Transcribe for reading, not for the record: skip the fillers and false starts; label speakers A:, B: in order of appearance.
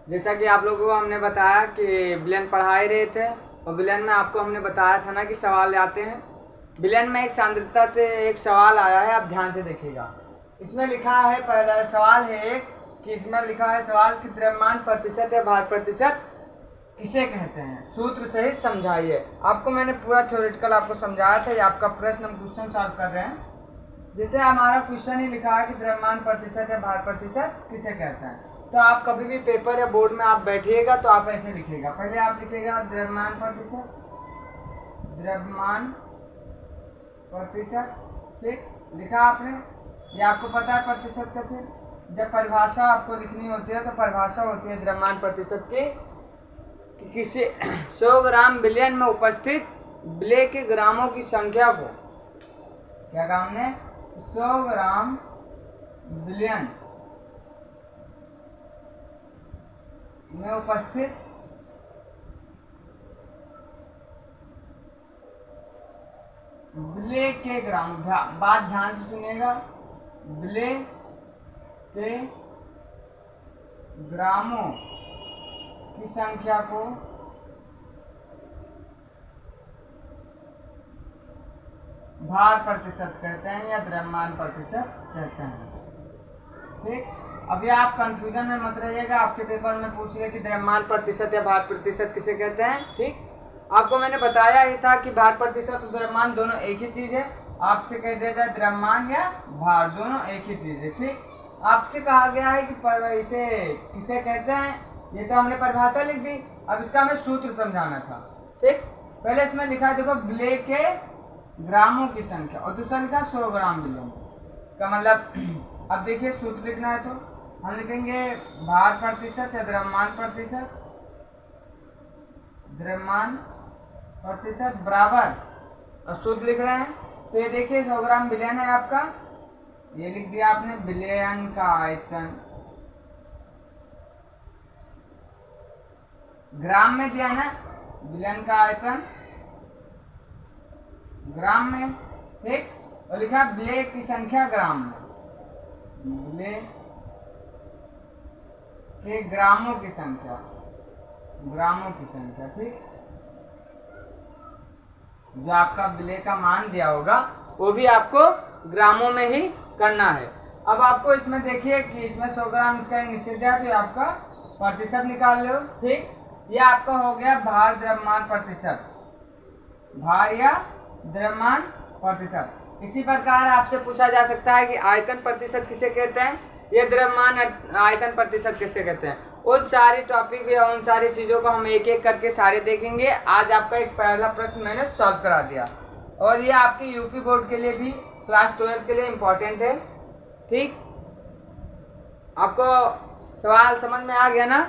A: जैसा कि आप लोगों को हमने बताया कि विलेन पढ़ा ही रहे थे, और विलेन में आपको हमने बताया था ना कि सवाल आते हैं। विलेन में एक सांद्रता से एक सवाल आया है, आप ध्यान से देखिएगा। इसमें लिखा है, पहला सवाल है एक कि इसमें लिखा है सवाल कि द्रव्यमान प्रतिशत या भार प्रतिशत किसे कहते हैं, सूत्र सहित समझाइए। आपको मैंने पूरा थ्योरेटिकल आपको समझाया था, ये आपका प्रश्न हम क्वेश्चन सॉल्व कर रहे हैं। जैसे हमारा क्वेश्चन ही लिखा है कि द्रव्यमान प्रतिशत या भार प्रतिशत किसे कहते हैं, तो आप कभी भी पेपर या बोर्ड में आप बैठिएगा तो आप ऐसे लिखिएगा। पहले आप लिखिएगा द्रव्यमान प्रतिशत, द्रव्यमान प्रतिशत, ठीक लिखा आपने। ये आपको पता है प्रतिशत का चिन्ह। जब परिभाषा आपको लिखनी होती है तो परिभाषा होती है द्रव्यमान प्रतिशत की कि किसी 100 ग्राम विलयन में उपस्थित विलेय के ग्रामों की संख्या को, क्या काम ने, 100 ग्राम विलयन में उपस्थित विलेय के ग्राम, बात ध्यान से सुनिएगा, विलेय के ग्रामों की संख्या को भार प्रतिशत कहते हैं या द्रव्यमान प्रतिशत कहते हैं, ठीक। अभी आप कंफ्यूजन में मत रहिएगा, आपके पेपर में पूछ रहे कि द्रव्यमान प्रतिशत या भार प्रतिशत किसे कहते हैं, ठीक। आपको मैंने बताया ही था कि भार प्रतिशत और द्रव्यमान दोनों एक ही चीज है। आपसे कह दिया जाए द्रव्यमान या भार, दोनों एक ही चीज है, ठीक। आपसे कहा गया है कि इसे किसे कहते हैं, ये तो हमने परिभाषा लिख दी, अब इसका हमें सूत्र समझाना था, ठीक। पहले इसमें लिखा है, देखो, विलेय के ग्रामों की संख्या, और दूसरा लिखा 100 ग्राम विलेय का मतलब। अब देखिए सूत्र लिखना है तो हम लिखेंगे भार प्रतिशत या द्रव्यमान प्रतिशत, द्रव्यमान प्रतिशत बराबर, और सूत्र लिख रहे हैं तो ये देखिए 100 ग्राम विलयन है आपका, ये लिख दिया आपने, विलयन का आयतन ग्राम में दिया ना, विलयन का आयतन ग्राम में, ठीक। और लिखा विलेय की संख्या ग्राम में, विलेय के ग्रामों की संख्या, ग्रामों की संख्या, ठीक। जो आपका विलेय का मान दिया होगा वो भी आपको ग्रामों में ही करना है। अब आपको इसमें देखिए कि इसमें 100 ग्राम इसका निश्चित दिया, तो ये आपका प्रतिशत निकाल लो, ठीक। ये आपका हो गया भार द्रव्यमान प्रतिशत, भार या द्रव्यमान प्रतिशत। इसी प्रकार आपसे पूछा जा सकता है कि आयतन प्रतिशत किसे कहते हैं, ये द्रव्यमान आयतन प्रतिशत किसे कहते हैं। उन सारी टॉपिक या उन सारी चीज़ों को हम एक एक करके सारे देखेंगे। आज आपका एक पहला प्रश्न मैंने सॉल्व करा दिया, और ये आपकी यूपी बोर्ड के लिए भी, क्लास 12 के लिए इम्पोर्टेंट है, ठीक। आपको सवाल समझ में आ गया ना।